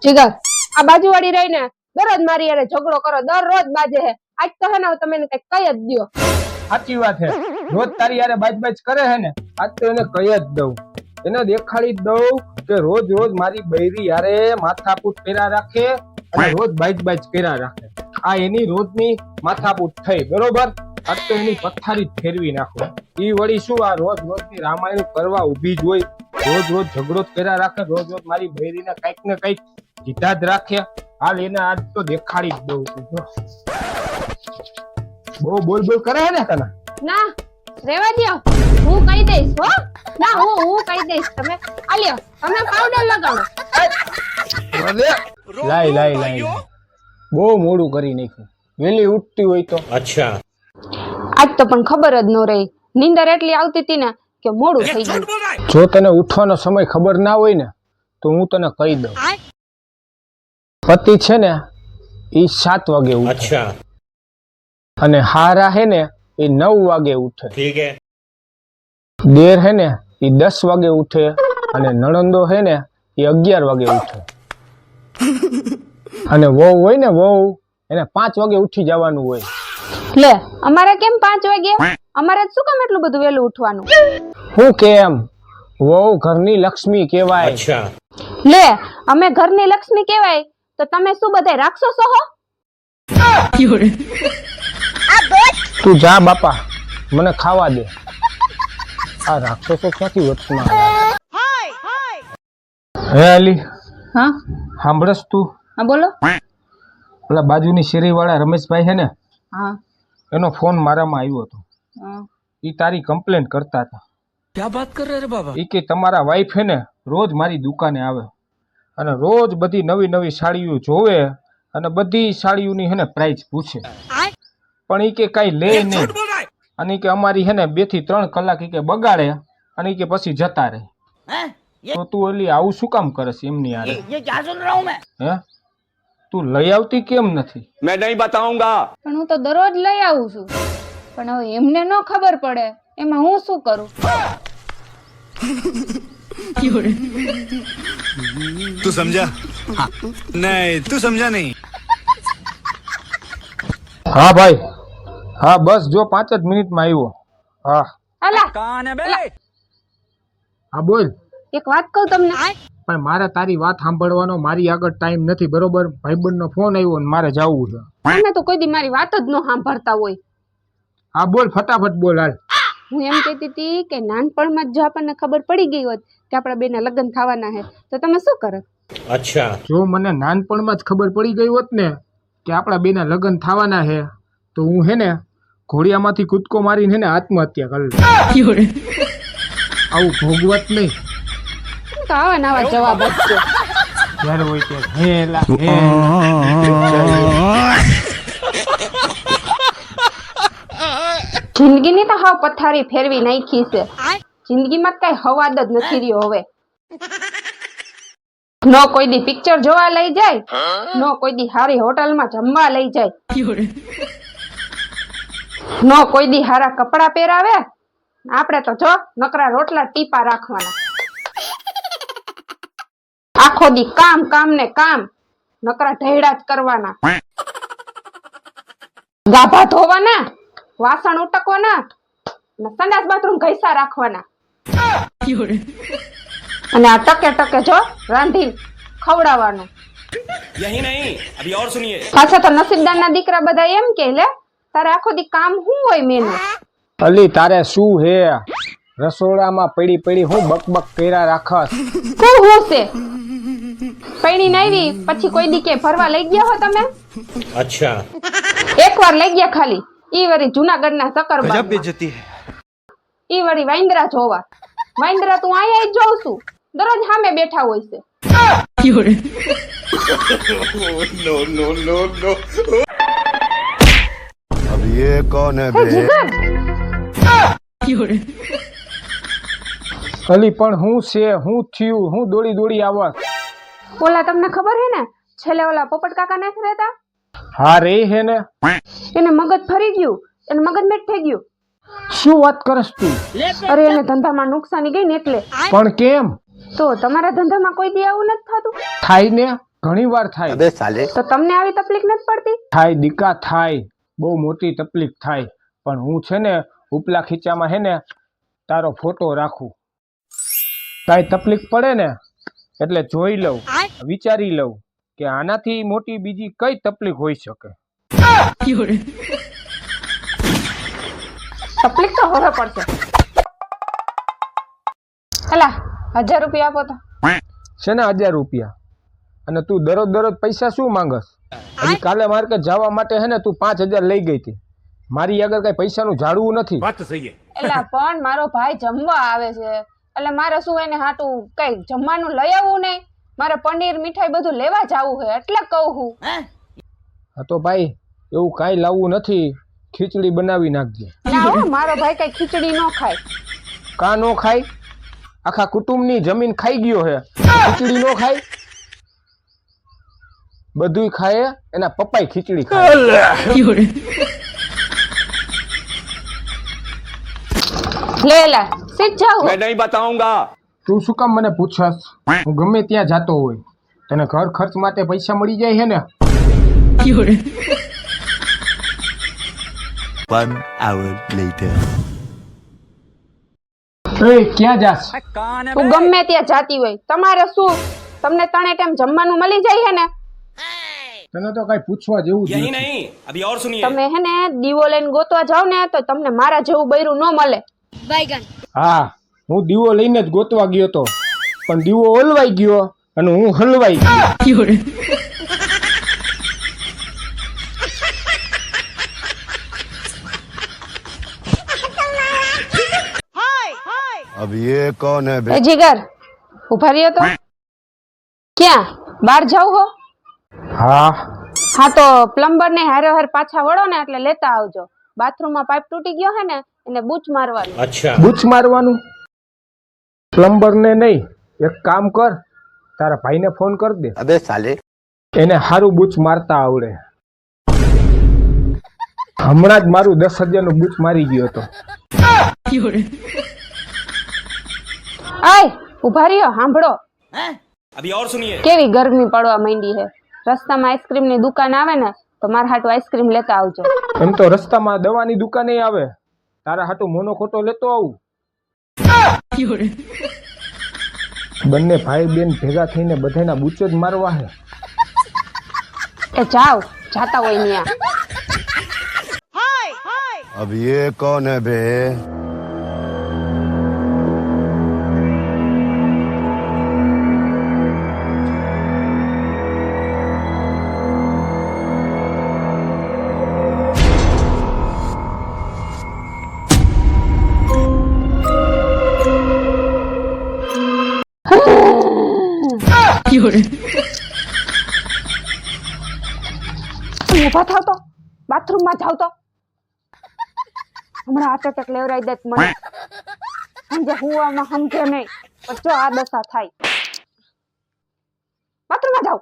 જીગર આ બાજુવાળી રહીને દરરોજ મારી યારે ઝઘડો કરો, દરરોજ બાજે હે. આજ તો હે ને તમે એને કઈ કહી જ દ્યો. સાચી વાત છે, રોજ તારી યારે બાજ કરે હે ને, આજ તો એને કહી જ દઉં, એને દેખાડી દઉં કે રોજ રોજ મારી બૈરી યારે માથાકૂટ કર્યા રાખે અને રોજ બાજ કર્યા રાખે. આ એની રોજની માથાકૂટ થઈ, બરોબર? આજ તો એની પથારી ફેરવી નાખો. ઈ વળી શું આ રોજ રોજની રામાયણ કરવા ઊભી જ હોય, રોજ રોજ ઝઘડો જ કર્યા રાખે, રોજ રોજ મારી બૈરીને કઈક ને કઈક કીધા જ રાખે. હાલ એને આજ તો દેખાડી જ દઉં છું. બહુ બોલ કરે હે ને તને? ના રેવા દ્યો, હું કહી દઈશ હો. ના હું કહી દઈશ. તમે આલ્યો, તમે પાવડર લગાડો. લાય બહુ મોડું કરી નાખ્યું. વેલી ઉઠતી હોય તો અચ્છા, આજ તો પણ ખબર જ ન રહી, નીંદર એટલી આવતી હતી ને કે મોડું થઈ ગયું. જો તને ઉઠવાનો સમય ખબર ના હોય ને તો હું તને કહી દઉં. પતિ છે ને એ 7 વાગે ઉઠે. અચ્છા, અને હારા હે ને એ 9 વાગે ઉઠે. ठीक है. દેર હે ને એ 10 વાગે ઉઠે અને નણંદો હે ને એ 11 વાગે ઉઠે. અને વહુ હોય ને વહુ એને 5 વાગે ઉઠી જવાનું હોય. લે અમારે કેમ 5 વાગે? અમારે શું કામ એટલું બધું વહેલું ઉઠવાનું? હું કેમ? વહુ ઘરની લક્ષ્મી કહેવાય. अच्छा, લે અમે ઘરની લક્ષ્મી કહેવાય તો તમે શું બધાય રાક્ષસો હો? તું જા બાપા, મને ખાવા દે. આ રાક્ષસો ક્યાંથી વચમાં હે અલી? હા સાંભળસ તું? હા બોલો. પેલા બાજુની શેરી વાળા રમેશભાઈ છે ને, હા એનો ફોન મારામાં આવ્યો હતો. ઈ તારી કમ્પ્લેન કરતા હતા. क्या बात कर रहे रे बाबा? ઈ કે તમારા વાઈફ હે ને રોજ મારી દુકાને આવે અને રોજ બધી નવી નવી સાડીઓ જોવે અને બધી સાડીઓની હે ને પ્રાઇસ પૂછે, પણ ઈ કે કઈ લે નહીં. અને ઈ કે અમારી હે ને 2 થી 3 કલાક ઈ કે બગાડે અને ઈ કે પછી જતા રહે. તો તું ઓલી આવું શું કામ કરે છે એમની યારે? હે તું લઈ આવતી કેમ નથી? मैं नहीं बताऊंगा. પણ હું તો દરરોજ લઈ આવું છું, પણ હવે એમને ન ખબર પડે એમાં હું શું કરું? तू समझा? नहीं तू समझा नहीं. હા ભાઈ, હા બસ જો 5 જ મિનિટમાં આવ્યો. હા અલા હા બોલ. એક વાત કહું તમને, પણ મારે તારી વાત સાંભળવાનો મારી આગળ ટાઈમ નથી, બરોબર? ભાઈબંધનો ફોન આવ્યો ને મારે જવું છે. તમે તો કોઈ દી મારી વાત જ ન સાંભળતા હોય. હા બોલ, ફટાફટ બોલ હાલ. હું એમ કહેતી હતી કે નાનપણમાં જ જો આપણને ખબર પડી ગઈ હોત કે આપણા બેના લગ્ન થવાના છે તો તમે શું કરત? अच्छा, જો મને નાનપણમાં જ ખબર પડી ગઈ હોત ને કે આપણા બેના લગ્ન થવાના છે તો હું હે ને ઘોડિયામાંથી કૂદકો મારીને હે ને આત્મહત્યા કરી લઉં. આવું ભોગવત નહીં. તો આવા નવા જવાબ આપજો. જ્યારે હોય ત્યારે હેલા જિંદગીની તો હાવ પથારી ફેરવી નાખી છે. જિંદગીમાં કઈ હવાદ જ નથી રહ્યો હવે. નો કોઈ દી પિક્ચર જોવા લઈ જાય, નો કોઈ દી હારી હોટલમાં જમવા લઈ જાય, નો કોઈ દી હારા કપડા પહેરાવે. આપણે તો જો નકરા રોટલા ટીપા રાખવાના, આખો દી કામ ને કામ, નકરા ઢેડા જ કરવાના, ગાભા ધોવાના, વાસણ ઉટકવાના અને સંડાસ બાથરૂમ ઘસા રાખવાના. અને આ ટકે જો રાંધી ખવડાવવાનું. यही नहीं, अभी और सुनिए. પાછા તો નસીબદારના દીકરા બધા એમ કે લે તારે આખો દી કામ શું હોય મેનું? અલી તારે શું હે? રસોડામાં પડી હું બકબક કર્યા રાખસ. હું છે પૈણી આવી પછી કોઈ દી કે ફરવા લઈ ગયા હો તમે? अच्छा, એકવાર લઈ ગયા ખાલી, ઈ વરી જુનાગઢના સકરબાગ, बेइज्जती है. ઈ વરી વાંદરા જોવા. વાંદરા તું અહીંયા જ જોઉં છું, દરરોજ સામે બેઠા હોય છે. No no no no. अब ये कौन है હે बे? જીગર અલી પણ હું છે, હું થયું, હું દોડી આવસ. ઓલા તમને ખબર હે ને છેલ્લે ઓલા પોપટ કાકા નથી રહેતા, હા રે હે ને. એને મગજ ફરી ગયું, એને મગજ મેટ થઈ ગયું. શું વાત કરસ તું? અરે એને ધંધામાં નુકસાની ગઈ ને એટલે. પણ કેમ તો તમારા ધંધામાં કોઈ દી આવું નથી થતું? થાય ને? ઘણી વાર થાય. अबे साले તો તમને આવી તકલીફ નથી પડતી? થાય દીકા થાય, બહુ મોટી તકલીફ થાય. પણ હું છે ને ઉપલા ખીચામાં હે ને તારો ફોટો રાખું. કાંઈ તકલીફ પડે ને એટલે જોઈ લઉં, વિચારી લઉં કે આનાથી મોટી બીજી કઈ તકલીફ હોઈ શકે. તકલીફ તો હવે પડશે. એલા 1000 રૂપિયા આપો તો. છે ને 1000 રૂપિયા? અને તું દરરોજ પૈસા શું માંગસ? હજી કાલે માર્કેટ જવા માટે હે ને તું 5000 લઈ ગઈ હતી. મારી આગળ કઈ પૈસાનું ઝાડવું નથી. बात तो सही है. એલા પણ મારો ભાઈ જમવા આવે છે એટલે મારે શું એને હાટું કઈ જમવાનું લઈ આવવું નહીં? મારે પનીર મીઠાઈ બધું લેવા જવું છે એટલે કહું હું. હા તો ભાઈ એવું કાંઈ લાવવું નથી, ખીચડી બનાવી નાખજે. ના હો, મારો ભાઈ કઈ ખીચડી ન ખાય. કા નો ખાય? આખા કુટુંબની જમીન ખાઈ ગયો હે, ખીચડી નો ખાય? બધુંય ખાય, એના પપ્પાય ખીચડી ખાય. લે એલા સીધ જાવ. मैं नहीं बताऊंगा. તું શું કામ મને પૂછસ? હું ગમે ત્યાં જાતો હોય, તને ઘર ખર્ચ માટે પૈસા મળી જાય છે ને? 1 hour later. એ ક્યાં જાસ? તું ગમે ત્યાં જાતી હોય, તમારે શું? તમને ત્રણે ટાઈમ જમવાનું મળી જાય છે ને? તને તો કઈ પૂછવા જેવું જ यही નથી. नहीं, અભી और सुनिए. તમે હે ને દીવો લઈને ગોતવા જાવ ને તો તમને મારા જેવું બૈરું ન મળે. હા, હું દીવો લઈને જ ગોતવા ગયો તો, પણ દીવો ઓલવાઈ ગયો અને હું હલવાઈ ગયો. अब ये कौन है એ જીગર ઉભા રહ્યો તો. ક્યાં બહાર જાવ હો? હા હા તો પ્લમ્બર ને હારે હાર પાછા વળો ને એટલે લેતા આવજો. બાથરૂમમાં પાઇપ તૂટી ગયો હે ને એને બૂચ મારવાની. अच्छा. બૂચ મારવાનું? પ્લમ્બર ને નહીં, એક કામ કર, તારા ભાઈને ફોન કર દે, अबे साले એને હારું બૂચ મારતા આવડે. હમણાં જ મારું 10,000 નું બૂચ મારી ગયો હતો. આય ઉભા રહ્યો, સાંભળો. अभी और सुनिए. કેવી ગરમી પડવા માંડી છે. રસ્તામાં આઈસ્ક્રીમ ની દુકાન આવે ને તો મારા હાટુ આઈસ્ક્રીમ લેતા આવજો. એમ તો રસ્તામાં દવાની દુકાને આવે, તારા હાટુ મોનો ખોટો લેતો આવું. બંને ભાઈ બેન ભેગા થઈને બધાના બૂચ જ મારવા હે. એ જાવ, જાતા હોય ન્યા. अब ये कौन है बे ઉભા થાવ તો, બાથરૂમમાં જાવ તો. હમણાં હાર્ટ એટેક લેવરાઈ દેત મને. સમજે હુવામાં સમજે નહીં, પણ જો આ દશા થાય. બાથરૂમમાં જાવ.